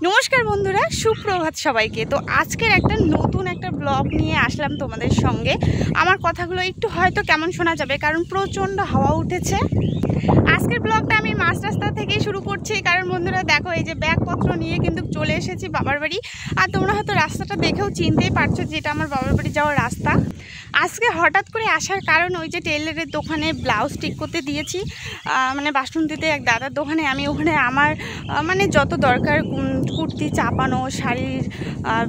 নমস্কার বন্ধুরা, সুপ্রভাত সবাইকে। তো আজকের একটা নতুন একটা ব্লগ নিয়ে আসলাম তোমাদের সঙ্গে। আমার কথাগুলো একটু হয়তো কেমন শোনা যাবে, কারণ প্রচণ্ড হাওয়া উঠেছে। আজকের ব্লগটা আমি মাঝ রাস্তা থেকেই শুরু করছি, কারণ বন্ধুরা দেখো, এই যে ব্যাগপত্র নিয়ে কিন্তু চলে এসেছি বাবার বাড়ি। আর তোমরা হয়তো রাস্তাটা দেখেও চিনতেই পারছো যেটা আমার বাবার বাড়ি যাওয়ার রাস্তা। আজকে হঠাৎ করে আসার কারণ, ওই যে টেইলারের দোকানে ব্লাউজ ঠিক করতে দিয়েছি, মানে বাসন্তীতে এক দাদার দোকানে। আমি ওখানে আমার মানে যত দরকার কুর্তি চাপানো, শাড়ির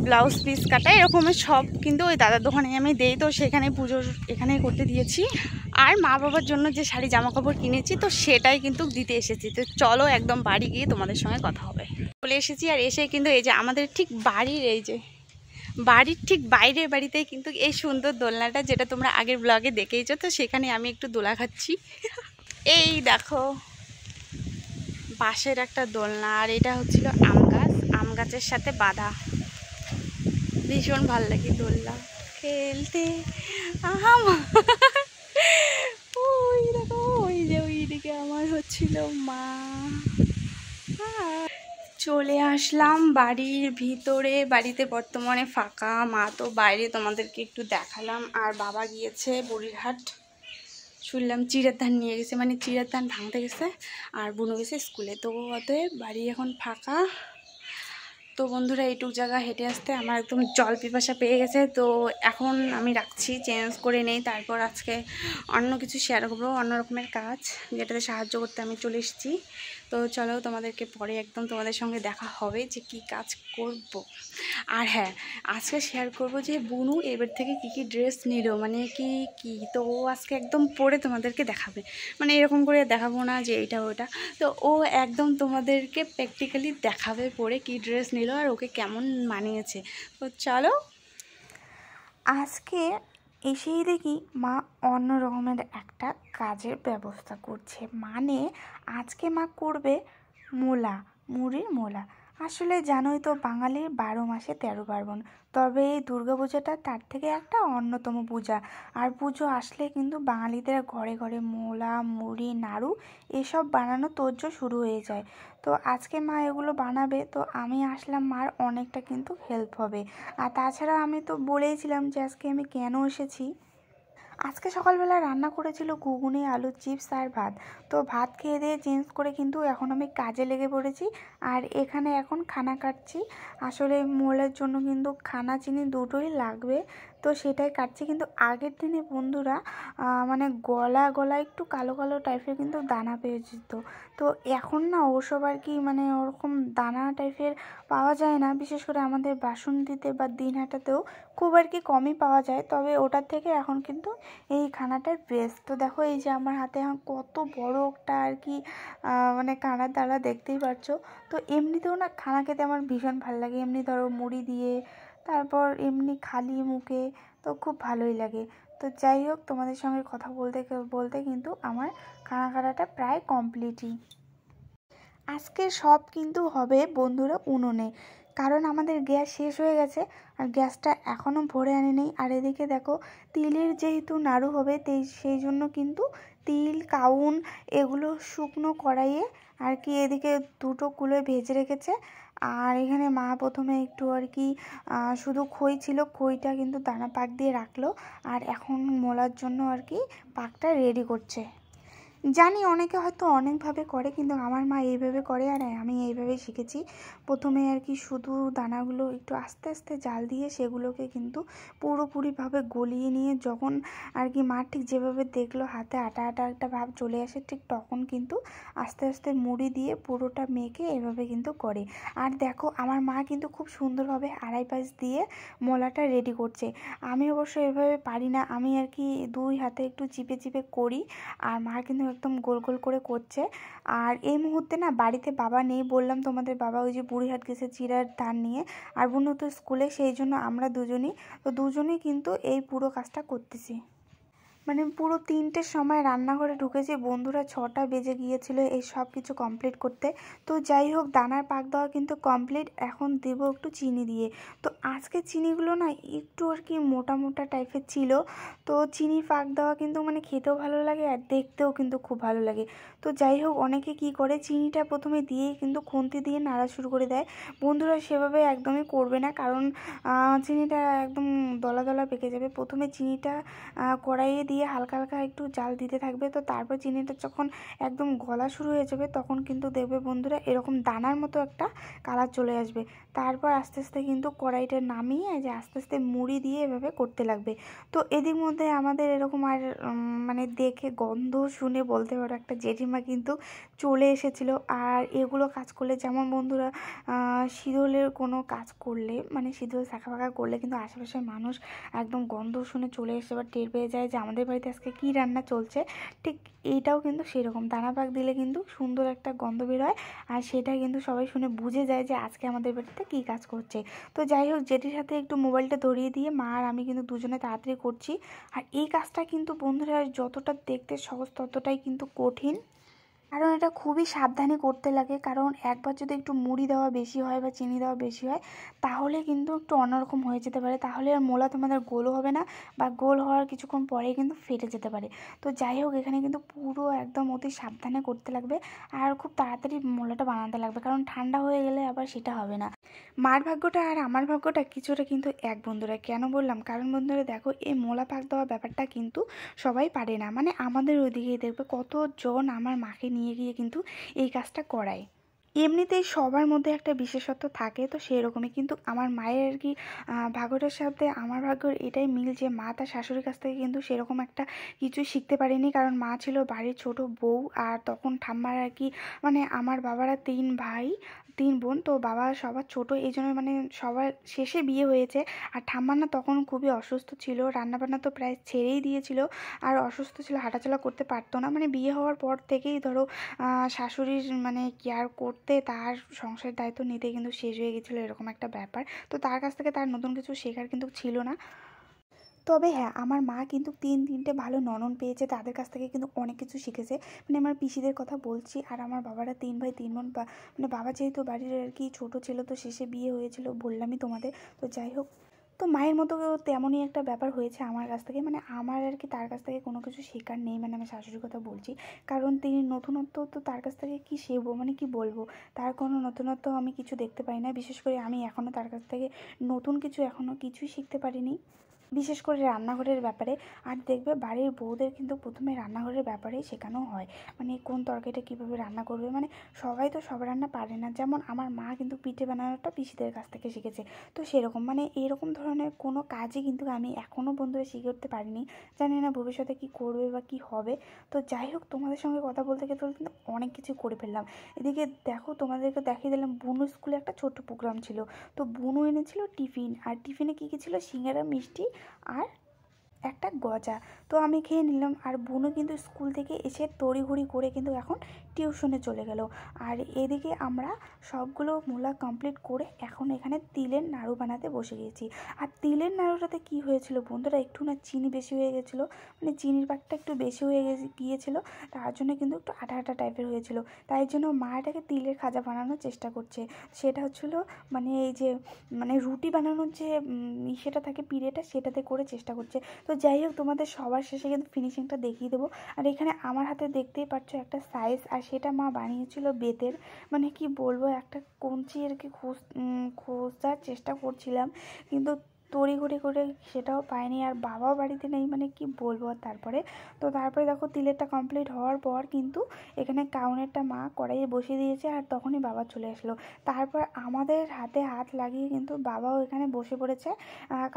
ব্লাউজ পিস কাটা, এরকমের সব কিন্তু ওই দাদার দোকানে আমি দেই। তো সেখানে পুজোর এখানেই করতে দিয়েছি। আর মা বাবার জন্য যে শাড়ি জামা কাপড় কিনেছি, তো সেটাই কিন্তু দিতে এসেছি। তো চলো একদম বাড়ি গিয়ে তোমাদের সঙ্গে কথা হবে। চলে এসেছি, আর এসে কিন্তু এই যে আমাদের ঠিক বাড়ির বাড়ির ঠিক বাইরের বাড়িতেই কিন্তু এই সুন্দর দোলনাটা, যেটা তোমরা আগের ব্লগে দেখেইছো, তো সেখানে আমি একটু দোলা খাচ্ছি। এই দেখো, বাঁশের একটা দোলনা, আর এটা হচ্ছিল আম গাছের সাথে বাঁধা। ভীষণ ভাল লাগে দোলনা খেলতে। ওই দেখো, ওই যে ওইদিকে আমার হচ্ছিল মা। চলে আসলাম বাড়ির ভিতরে। বাড়িতে বর্তমানে ফাঁকা, মা তো বাইরে, তোমাদেরকে একটু দেখালাম। আর বাবা গিয়েছে বুড়িরহাট, শুনলাম চিড়ের ধান নিয়ে গেছে, মানে চিড়ের ধান ভাঙতে গেছে। আর বুনু গেছে স্কুলে। তো অতএব বাড়ি এখন ফাঁকা। তো বন্ধুরা, এইটুক জায়গা হেঁটে আসতে আমার একদম জল পিপাসা পেয়ে গেছে। তো এখন আমি রাখছি, চেঞ্জ করে নেই, তারপর আজকে অন্য কিছু শেয়ার করবো, অন্য রকমের কাজ যেটাতে সাহায্য করতে আমি চলে এসেছি। তো চলো, তোমাদেরকে পরে একদম তোমাদের সঙ্গে দেখা হবে যে কি কাজ করব। আর হ্যাঁ, আজকে শেয়ার করব যে বুনু এবার থেকে কি কি ড্রেস নিল, মানে কি কি, তো ও আজকে একদম পরে তোমাদেরকে দেখাবে। মানে এরকম করে দেখাবো না যে এইটা ওটা, তো ও একদম তোমাদেরকে প্র্যাকটিক্যালি দেখাবে পরে কি ড্রেস নিল আর ওকে কেমন মানিয়েছে। তো চলো। আজকে এসেই দেখি মা অন্য রকমের একটা কাজের ব্যবস্থা করছে। মানে আজকে মা করবে মুড়ির মোলা। আসলে জানোই তো, বাঙালির 12 মাসে 13 পার্বণ। তবে এই দুর্গাপূজাটা তার থেকে একটা অন্যতম পূজা। আর পুজো আসলে কিন্তু বাঙালিদের ঘরে ঘরে মোলা, মুড়ি, নাড়ু এসব বানানো তোড়জোড় শুরু হয়ে যায়। তো আজকে মা এগুলো বানাবে, তো আমি আসলাম, মার অনেকটা কিন্তু হেল্প হবে। আর তাছাড়া আমি তো বলেইছিলাম যে আজকে আমি কেন এসেছি। আজকে সকালবেলা রান্না করেছিল ঘুগনি, আলুর চিপস আর ভাত। তো ভাত খেয়ে দিয়ে চেঞ্জ করে কিন্তু এখন আমি কাজে লেগে পড়েছি। আর এখানে এখন খানা কাটছি। আসলে মোলের জন্য কিন্তু খানা চিনি দুটোই লাগবে, তো সেটাই কাটছি। কিন্তু আগের দিনে বন্ধুরা মানে গলা একটু কালো কালো টাইপের কিন্তু দানা পেয়ে যেত। তো এখন না ওসব আর কি, মানে ওরকম দানা টাইপের পাওয়া যায় না। বিশেষ করে আমাদের বাসন্তীতে বা দিনহাটাতেও খুব আর কি কমই পাওয়া যায়। তবে ওটার থেকে এখন কিন্তু এই খানাটার বেস্ট। তো দেখো, এই যে আমার হাতে এখন কত বড় একটা আর কি মানে খানার দানা, দেখতেই পারছো। তো এমনিতেও না খানা খেতে আমার ভীষণ ভালো লাগে। এমনি ধরো মুড়ি দিয়ে, তারপর এমনি খালি মুখে, তো খুব ভালোই লাগে। তো যাই হোক, তোমাদের সঙ্গে কথা বলতে বলতে কিন্তু আমার খানা কাটাটা প্রায় কমপ্লিটই। আজকে সব কিন্তু হবে বন্ধুরা উনুনে, কারণ আমাদের গ্যাস শেষ হয়ে গেছে আর গ্যাসটা এখনও ভরে আনেনি। আর এদিকে দেখো, তিলের যেহেতু নাড়ু হবে, সেই জন্য কিন্তু তিল, কাউন এগুলো শুকনো কড়াইয়ে আর কি এদিকে দুটো কুলোয় ভেজে রেখেছে। আর এখানে মা প্রথমে একটু আর কি শুধু খই ছিল, খইটা কিন্তু দানা পাক দিয়ে রাখলো। আর এখন মোলার জন্য আর কি পাকটা রেডি করছে। জানি অনেকে হয়তো অনেকভাবে করে, কিন্তু আমার মা এইভাবে করে আর আমি এইভাবেই শিখেছি। প্রথমে আর কি শুধু দানাগুলো একটু আস্তে আস্তে জাল দিয়ে সেগুলোকে কিন্তু পুরোপুরিভাবে গলিয়ে নিয়ে, যখন আর কি মা ঠিক যেভাবে দেখলো হাতে আটা আটা একটা ভাব চলে আসে, ঠিক তখন কিন্তু আস্তে আস্তে মুড়ি দিয়ে পুরোটা মেখে এভাবে কিন্তু করে। আর দেখো, আমার মা কিন্তু খুব সুন্দরভাবে আড়াই পাশ দিয়ে মোলাটা রেডি করছে। আমি অবশ্য এভাবে পারি না, আমি আর কি দুই হাতে একটু চিপে চিপে করি, আর মা কিন্তু একদম গোল গোল করে করছে। আর এই মুহূর্তে না বাড়িতে বাবা নেই, বললাম তোমাদের, বাবা ওই যে বুড়িহাট গেছে চিড়ার ধান নিয়ে, আর বুনু তো স্কুলে, সেই জন্য আমরা দুজনেই কিন্তু এই পুরো কাজটা করতেছি। মানে পুরো 3টের সময় রান্নাঘরে ঢুকেছি, বন্ধুরা 6টা বেজে গিয়েছিল এই সব কিছু কমপ্লিট করতে। তো যাই হোক, দানার পাক দেওয়া কিন্তু কমপ্লিট। এখন দেবো একটু চিনি দিয়ে। তো আজকে চিনিগুলো না একটু আর কি মোটা মোটা টাইপের ছিল। তো চিনি পাক দেওয়া কিন্তু মানে খেতেও ভালো লাগে আর দেখতেও কিন্তু খুব ভালো লাগে। তো যাই হোক, অনেকে কি করে চিনিটা প্রথমে দিয়েই কিন্তু খুন্তি দিয়ে নাড়া শুরু করে দেয়। বন্ধুরা সেভাবে একদমই করবে না, কারণ চিনিটা একদম দলা দলা পেকে যাবে। প্রথমে চিনিটা কড়াইয়ে দিয়ে হালকা হালকা একটু জাল দিতে থাকবে। তো তারপর চিনিটা যখন একদম গলা শুরু হয়ে যাবে তখন কিন্তু দেখবে বন্ধুরা এরকম দানার মতো একটা কালার চলে আসবে। তারপর আস্তে আস্তে কিন্তু কড়াইটা নামিয়ে যে আস্তে আস্তে মুড়ি দিয়ে এভাবে করতে লাগবে। তো এদিক মধ্যে আমাদের এরকম আর মানে দেখে গন্ধ শুনে বলতে পারো একটা জেঠিমা কিন্তু চলে এসেছিলো। আর এগুলো কাজ করলে যেমন বন্ধুরা শীতলের কোনো কাজ করলে মানে শীতল শাখা ফাঁকা করলে কিন্তু আশেপাশের মানুষ একদম গন্ধ শুনে চলে এসে বা টের পেয়ে যায় যে আমাদের বাড়িতে আজকে কী রান্না চলছে। ঠিক এইটাও কিন্তু সেরকম, দানা পাক দিলে কিন্তু সুন্দর একটা গন্ধ বের হয়, আর সেটা কিন্তু সবাই শুনে বুঝে যায় যে আজকে আমাদের বাড়িতে কী কাজ করছে। তো যাই হোক, জেঠির সাথে একটু মোবাইলটা ধরিয়ে দিয়ে মা আর আমি কিন্তু দুজনে তাড়াতাড়ি করছি। আর এই কাজটা কিন্তু বন্ধুরা যতটা দেখতে সহজ ততটাই কিন্তু কঠিন, কারণ এটা খুবই সাবধানে করতে লাগে। কারণ একবার যদি একটু মুড়ি দেওয়া বেশি হয় বা চিনি দেওয়া বেশি হয় তাহলে কিন্তু একটু অন্যরকম হয়ে যেতে পারে, তাহলে আর মোলা তোমাদের গোলও হবে না বা গোল হওয়ার কিছুক্ষণ পরেই কিন্তু ফেটে যেতে পারে। তো যাই হোক, এখানে কিন্তু পুরো একদম অতি সাবধানে করতে লাগবে আর খুব তাড়াতাড়ি মোলাটা বানাতে লাগবে, কারণ ঠান্ডা হয়ে গেলে আবার সেটা হবে না। মার ভাগ্যটা আর আমার ভাগ্যটা কিছুটা কিন্তু এক বন্ধুরা। কেন বললাম? কারণ বন্ধুরা দেখো, এই মোলা পাক দেওয়া ব্যাপারটা কিন্তু সবাই পারে না। মানে আমাদের ওইদিকেই দেখবে কতজন আমার মাকে নিয়ে গিয়ে কিন্তু এই কাজটা করায়। এমনিতেই সবার মধ্যে একটা বিশেষত্ব থাকে, তো সেরকমই কিন্তু আমার মায়ের আর কি ভাগ্যটার সাথে আমার ভাগ্যর এটাই মিল যে মা তার শাশুড়ির কাছ থেকে কিন্তু সেরকম একটা কিছুই শিখতে পারেনি। কারণ মা ছিল বাড়ির ছোট বউ, আর তখন ঠাম্মার আর কি মানে আমার বাবারা 3 ভাই 3 বোন, তো বাবা সবার ছোট, এই জন্য মানে সবার শেষে বিয়ে হয়েছে। আর ঠাম্মা না তখন খুবই অসুস্থ ছিল, রান্নাবান্না তো প্রায় ছেড়েই দিয়েছিল, আর অসুস্থ ছিল, হাঁটাচলা করতে পারতো না। মানে বিয়ে হওয়ার পর থেকেই ধরো শাশুড়ির মানে কেয়ার করতে, তার সংসারের দায়িত্ব নিতে কিন্তু শেষ হয়ে গেছিলো, এরকম একটা ব্যাপার। তো তার কাছ থেকে তার নতুন কিছু শেখার কিন্তু ছিল না। তবে হ্যাঁ, আমার মা কিন্তু 3টে ভালো ননদ পেয়েছে, তাদের কাছ থেকে কিন্তু অনেক কিছু শিখেছে। মানে আমার পিসিদের কথা বলছি। আর আমার বাবারা 3 ভাই 3 বোন, মানে বাবা যেহেতু বাড়ির আর কি ছোটো ছিল, তো শেষে বিয়ে হয়েছিল বললামই তোমাদের। তো যাই হোক, তো মায়ের মতো তেমনই একটা ব্যাপার হয়েছে আমার কাছ থেকে। মানে আমার আর কি তার কাছ থেকে কোনো কিছু শেখার নেই, মানে আমার শাশুড়ির কথা বলছি। কারণ তিনি নতুনত্ব, তো তার কাছ থেকে কী শিখবো, মানে কি বলবো, তার কোনো নতুনত্ব আমি কিছু দেখতে পাই না। বিশেষ করে আমি এখনও তার কাছ থেকে নতুন কিছু এখনও কিছুই শিখতে পারিনি, বিশেষ করে রান্নাঘরের ব্যাপারে। আর দেখবে বাড়ির বউদের কিন্তু প্রথমে রান্নাঘরের ব্যাপারেই শেখানো হয়, মানে কোন তরকারিটা কীভাবে রান্না করবে। মানে সবাই তো সব রান্না পারে না, যেমন আমার মা কিন্তু পিঠে বানানোটা পিসিদের কাছ থেকে শিখেছে। তো সেরকম মানে এরকম ধরনের কোনো কাজই কিন্তু আমি এখনও বন্ধুরা শিখে উঠতে পারিনি। জানি না ভবিষ্যতে কী করবে বা কী হবে। তো যাই হোক, তোমাদের সঙ্গে কথা বলতে গেলে কিন্তু অনেক কিছু করে ফেললাম। এদিকে দেখো, তোমাদেরকে দেখিয়ে দিলাম বুনু স্কুলে একটা ছোট্ট প্রোগ্রাম ছিল। তো বুনু এনেছিল টিফিন, আর টিফিনে কী কী ছিল, সিঙ্গারা, মিষ্টি আর একটা গজা। তো আমি খেয়ে নিলাম। আর বুনু কিন্তু স্কুল থেকে এসে তড়িঘড়ি করে কিন্তু এখন টিউশনে চলে গেল। আর এদিকে আমরা সবগুলো মোলা কমপ্লিট করে এখন এখানে তিলের নাড়ু বানাতে বসে গেছি। আর তিলের নাড়ুটাতে কি হয়েছিল বন্ধুরা, একটু না চিনি বেশি হয়ে গেছিলো, মানে চিনির পাকটা একটু বেশি হয়ে গিয়েছিলো, তার জন্য কিন্তু একটু আঠা আঠা টাইপের হয়েছিল। তাই জন্য মা এটাকে তিলের খাজা বানানোর চেষ্টা করছে। সেটা হচ্ছিলো মানে এই যে মানে রুটি বানানোর যে সেটা থাকে পিড়েটা, সেটাতে করে চেষ্টা করছে। তো যাই হোক, তোমাদের সবার শেষে কিন্তু ফিনিশিংটা দেখিয়ে দেবো। আর এখানে আমার হাতে দেখতেই পাচ্ছ একটা সাইজ, আর সেটা মা বানিয়েছিল বেতের। মানে কি বলবো, একটা কঞ্চি আর কি খোঁজার চেষ্টা করছিলাম, কিন্তু তড়িঘড়ি করে সেটাও পাইনি, আর বাবাও বাড়িতে নেই, মানে কি বলবো। আর তারপরে দেখো তিলেরটা কমপ্লিট হওয়ার পর কিন্তু এখানে কাউনেরটা মা কড়াইয়ে বসিয়ে দিয়েছে, আর তখনই বাবা চলে আসলো। তারপর আমাদের হাতে হাত লাগিয়ে কিন্তু বাবাও এখানে বসে পড়েছে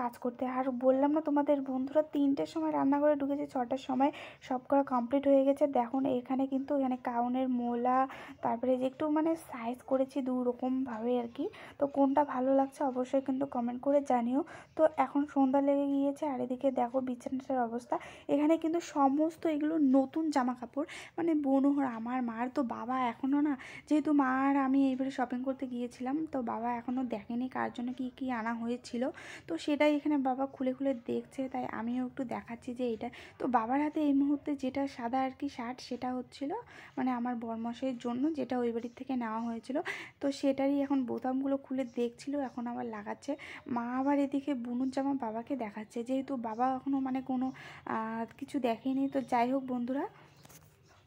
কাজ করতে। আর বললাম না তোমাদের বন্ধুরা, 3টের সময় রান্না করে ঢুকেছে, 6টার সময় সব করা কমপ্লিট হয়ে গেছে। দেখুন এখানে কিন্তু এখানে কাউনের মোলা, তারপরে যে একটু মানে সাইজ করেছি 2 রকমভাবে আর কি। তো কোনটা ভালো লাগছে অবশ্যই কিন্তু কমেন্ট করে জানিও। তো এখন সন্ধ্যা লেগে গিয়েছে আর এদিকে দেখো বিছানাটার অবস্থা। এখানে কিন্তু সমস্ত এগুলো নতুন জামা কাপড়, মানে বোনর আমার মার। তো বাবা এখনও না, যেহেতু মা আর আমি এইবারে শপিং করতে গিয়েছিলাম, তো বাবা এখনও দেখেনি কার জন্য কী কী আনা হয়েছিল। তো সেটাই এখানে বাবা খুলে খুলে দেখছে, তাই আমিও একটু দেখাচ্ছি যে এটা। তো বাবার হাতে এই মুহূর্তে যেটা সাদা আর কি শার্ট, সেটা হচ্ছিল মানে আমার বরমশাইয়ের জন্য, যেটা ওই বাড়ির থেকে নেওয়া হয়েছিল। তো সেটারই এখন বোতামগুলো খুলে দেখছিল, এখন আবার লাগাচ্ছে। মা আবার এদিকে বুনুর জামা বাবাকে দেখাচ্ছে, যেহেতু বাবা এখনও মানে কোনো কিছু দেখেনি। তো যাই হোক বন্ধুরা,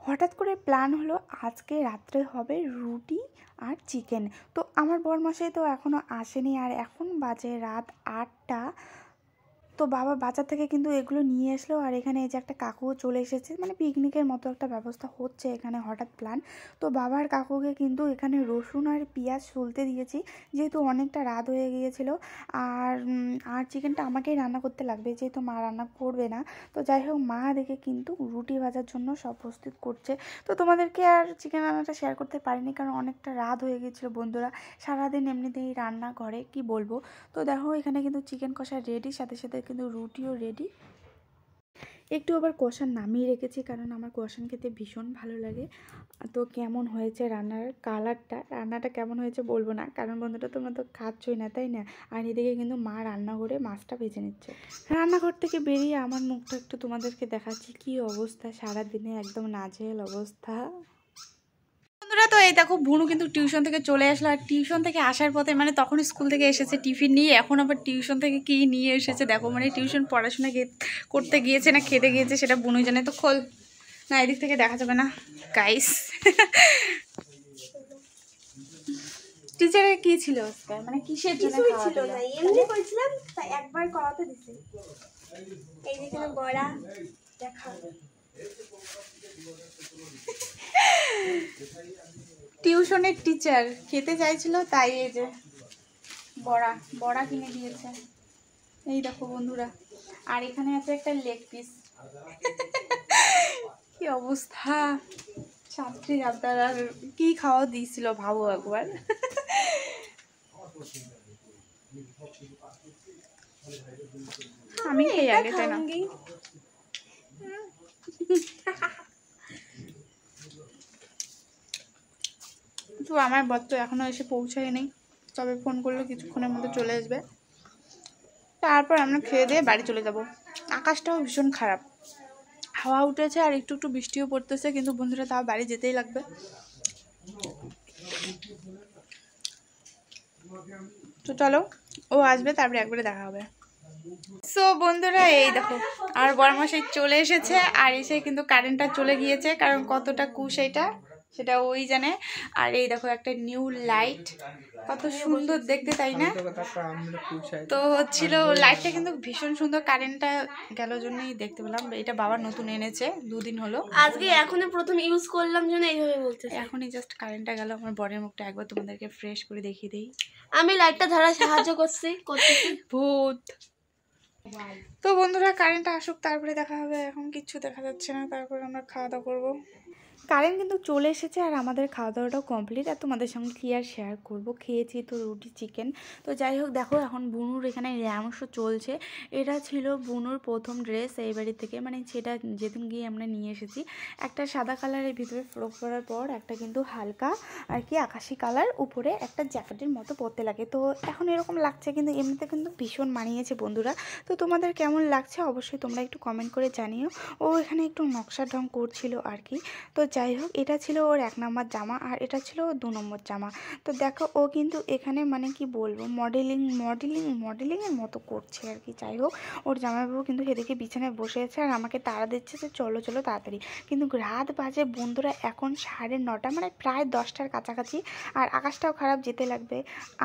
হঠাৎ করে প্ল্যান হলো আজকে রাত্রে হবে রুটি আর চিকেন। তো আমার বরমশাই তো এখনও আসেনি, আর এখন বাজে রাত 8টা। তো বাবা বাজার থেকে কিন্তু এগুলো নিয়ে আসলো, আর এখানে এই যে একটা কাকুও চলে এসেছে, মানে পিকনিকের মতো একটা ব্যবস্থা হচ্ছে এখানে, হঠাৎ প্ল্যান। তো বাবার কাকুকে কিন্তু এখানে রসুন আর পেঁয়াজ সুলতে দিয়েছি, যেহেতু অনেকটা রাত হয়ে গিয়েছিল। আর আর চিকেনটা আমাকেই রান্না করতে লাগবে, যেহেতু মা রান্না করবে না। তো যাই হোক, মা দেখে কিন্তু রুটি ভাজার জন্য সব প্রস্তুত করছে। তো তোমাদেরকে আর চিকেন রান্নাটা শেয়ার করতে পারিনি, কারণ অনেকটা রাত হয়ে গিয়েছিলো বন্ধুরা। সারাদিন এমনিতেই রান্না করে কি বলবো। তো দেখো এখানে কিন্তু চিকেন কষা রেডি, সাথে সাথে কিন্তু রুটিও রেডি। একটু আবার কষা নামিয়ে রেখেছি, কারণ আমার কষান খেতে ভীষণ ভালো লাগে। তো কেমন হয়েছে রান্নার রান্নাটা কেমন হয়েছে বলবো না, কারণ বন্ধুরা তোমরা তো খাচ্ছই না, তাই না। আর এদিকে কিন্তু মা রান্নাঘরে মাছটা ভেজে নিচ্ছে। রান্নাঘর থেকে বেরিয়ে আমার মুখটা একটু তোমাদেরকে দেখাচ্ছি, কি অবস্থা সারাদিনে, একদম নাজেহাল অবস্থা বন্ধুরা। তো এই দেখো বুনু কিন্তু টিউশন থেকে চলে আসলো, আর টিউশন থেকে আসার পথে মানে তখন স্কুল থেকে এসেছে টিফিন নিয়ে, এখন আবার টিউশন থেকে কি নিয়ে এসেছে দেখো। মানে টিউশন পড়াশোনা করতে গিয়েছে না খেতে গিয়েছে সেটা বুনুই জানে। তো খোল না, এদিক থেকে দেখা যাবে না গাইস। টিচারের কি ছিল মানে কিসের জন্য ছিল না, এমনি কইছিলাম তাই একবার করাতে দিছি। এই যে কেন বড়া দেখা টিউশনের টিচার খেতে চাইছিল, তাই এই যে বড়া কিনে দিয়েছে। এই দেখো বন্ধুরা, আর এখানে আছে একটা লেগ পিস। কি অবস্থা, ছাত্রী আপনার আর কি খাওয়া দিয়েছিল ভাবো একবার। আমি খেয়ে আগে তাই না। তো আমার বর তো এখনো এসে পৌঁছায়নি, তবে ফোন করলে কিছুক্ষণের মধ্যে চলে আসবে। তারপর আমরা খেয়ে দিয়ে বাড়ি চলে যাব। আকাশটাও ভীষণ খারাপ, হাওয়া উঠেছে আর একটু একটু বৃষ্টিও পড়তেছে, কিন্তু বন্ধুরা তাও বাড়ি যেতেই লাগবে। তো চলো, ও আসবে তারপরে একবারে দেখা হবে। সো বন্ধুরা এই দেখো, আর বরমশাই চলে এসেছে, আর এসে কিন্তু কারেন্টটা চলে গিয়েছে, কারণ কতটা কুশ এটা সেটা ওই জানে। আর এই দেখো একটা নিউ লাইট, কত সুন্দর দেখতে তাই না। তো হচ্ছিল লাইটটা কিন্তু ভীষণ সুন্দর, কারেন্টটা গেল জন্যই দেখতে পেলাম। এটা বাবা নতুন এনেছে, 2 দিন হলো, আজকে এখনই প্রথম ইউজ করলাম জন্য এইভাবে বলতে। এখনই জাস্ট কারেন্টটা গেল। আমার বরের মুখটা একবার তোমাদেরকে ফ্রেশ করে দেখিয়ে দিই। আমি লাইটটা ধরার সাহায্য করছি ভূত। তো বন্ধুরা কারেন্টটা আসুক তারপরে দেখা হবে, এখন কিচ্ছু দেখা যাচ্ছে না, তারপরে আমরা খাওয়া দাওয়া করবো। কারেন্ট কিন্তু চলে এসেছে আর আমাদের খাওয়া দাওয়াটাও কমপ্লিট, আর তোমাদের সঙ্গে কি আর শেয়ার করবো। খেয়েছি তো রুটি চিকেন। তো যাই হোক দেখো, এখন বুনুর এখানে র্যামস চলছে। এটা ছিল বুনুর প্রথম ড্রেস এই বাড়ি থেকে, মানে সেটা যেদিন গিয়ে আমরা নিয়ে এসেছি। একটা সাদা কালারের ভিতরে ফ্রক পরার পর একটা কিন্তু হালকা আর কি আকাশি কালার উপরে একটা জ্যাকেটের মতো পরতে লাগে। তো এখন এরকম লাগছে, কিন্তু এমনিতে কিন্তু ভীষণ মানিয়েছে বন্ধুরা। তো তোমাদের কেমন লাগছে অবশ্যই তোমরা একটু কমেন্ট করে জানিও। ও এখানে একটু নকশা ঢং করছিল আর কি। তো যাই হোক, এটা ছিল ওর 1 নম্বর জামা, আর এটা ছিল ওর 2 নম্বর জামা। তো দেখো ও কিন্তু এখানে মানে কি বলবো মডেলিংয়ের মতো করছে আর কি। যাই হোক, ওর জামাইবাবু কিন্তু সেদিকে বিছানায় বসে আছে আর আমাকে তাড়া দিচ্ছে যে চলো চলো তাড়াতাড়ি। কিন্তু রাত বাজে বন্ধুরা এখন 9:30, মানে প্রায় 10টার কাছাকাছি, আর আকাশটাও খারাপ, যেতে লাগবে।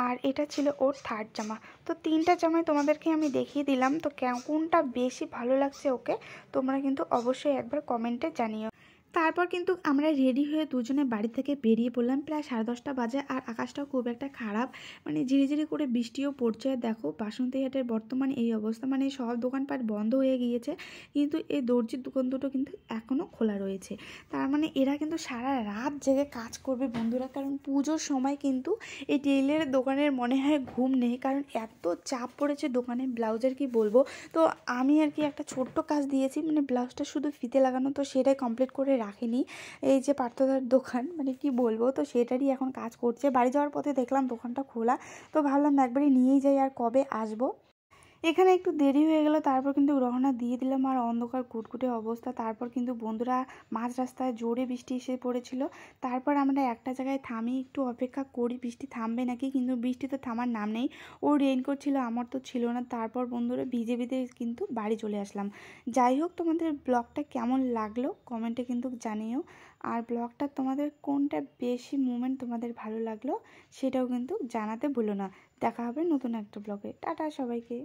আর এটা ছিল ওর 3rd জামা। তো 3টা জামাই তোমাদেরকে আমি দেখিয়ে দিলাম। তো কোনটা বেশি ভালো লাগছে ওকে তোমরা কিন্তু অবশ্যই একবার কমেন্টে জানিও। তারপর কিন্তু আমরা রেডি হয়ে দুজনে বাড়ি থেকে বেরিয়ে পড়লাম। প্রায় 10:30 বাজে, আর আকাশটাও খুব একটা খারাপ, মানে ঝিরিঝিরি করে বৃষ্টিও পড়ছে। দেখো বাসন্তী-হাটের বর্তমান এই অবস্থা, মানে সব দোকানপাট বন্ধ হয়ে গিয়েছে, কিন্তু এই দর্জির দোকান দুটো কিন্তু এখনও খোলা রয়েছে। তার মানে এরা কিন্তু সারা রাত জেগে কাজ করবে বন্ধুরা, কারণ পুজোর সময় কিন্তু এই টেইলারের দোকানের মনে হয় ঘুম নেই, কারণ এত চাপ পড়েছে দোকানে। ব্লাউজের কি বলবো, তো আমি আর কি একটা ছোট্ট কাজ দিয়েছি, মানে ব্লাউজটা শুধু ফিতে লাগানো, তো সেটাই কমপ্লিট করে রাখিনি। এই যে পার্থদার দোকান, মানে কি বলবো, তো সেটারই এখন কাজ করছে। বাড়ি যাওয়ার পথে দেখলাম দোকানটা খোলা, তো ভাবলাম একবারই নিয়েই যাই, আর কবে আসবো। এখানে একটু দেরি হয়ে গেল, তারপর কিন্তু রওনা দিয়ে দিলাম, আর অন্ধকার কুটকুটে অবস্থা। তারপর কিন্তু বন্ধুরা মাঝ রাস্তায় জোরে বৃষ্টি এসে পড়েছিল। তারপর আমরা একটা জায়গায় থামি একটু অপেক্ষা করি বৃষ্টি থামবে নাকি, কিন্তু বৃষ্টি তো থামার নাম নেই। ওর রেইনকোট ছিল, আমার তো ছিল না। তারপর বন্ধুরা ভিজে ভিজে কিন্তু বাড়ি চলে আসলাম। যাই হোক, তোমাদের ব্লগটা কেমন লাগলো কমেন্টে কিন্তু জানিও, আর ব্লগটা তোমাদের কোনটা বেশি মোমেন্ট তোমাদের ভালো লাগলো সেটাও কিন্তু জানাতে ভুলো না। দেখা হবে নতুন একটা ব্লগে। টাটা সবাইকে।